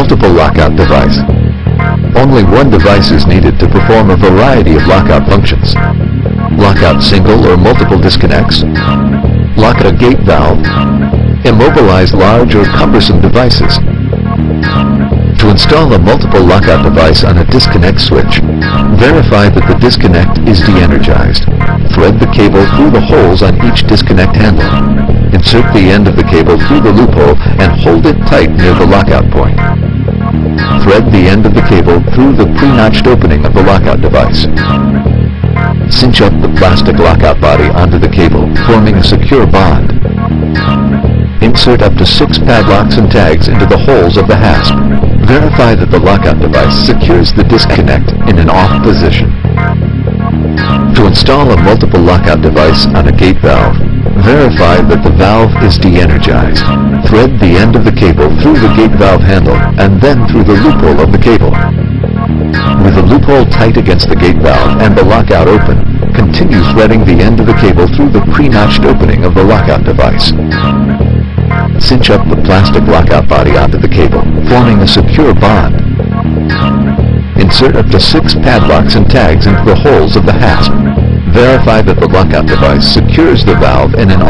Multiple lockout device. Only one device is needed to perform a variety of lockout functions. Lockout single or multiple disconnects. Lock a gate valve. Immobilize large or cumbersome devices. To install a multiple lockout device on a disconnect switch, verify that the disconnect is de-energized. Thread the cable through the holes on each disconnect handle. Insert the end of the cable through the loophole and hold it tight near the lockout point. Thread the end of the cable through the pre-notched opening of the lockout device. Cinch up the plastic lockout body onto the cable, forming a secure bond. Insert up to 6 padlocks and tags into the holes of the hasp. Verify that the lockout device secures the disconnect in an off position. To install a multiple lockout device on a gate valve, verify that the valve is de-energized. Thread the end of the cable through the gate valve handle and then through the loophole of the cable. With the loophole tight against the gate valve and the lockout open, continue threading the end of the cable through the pre-notched opening of the lockout device. Cinch up the plastic lockout body onto the cable, forming a secure bond. Insert up to 6 padlocks and tags into the holes of the hasp. Verify that the lockout device secures the valve in an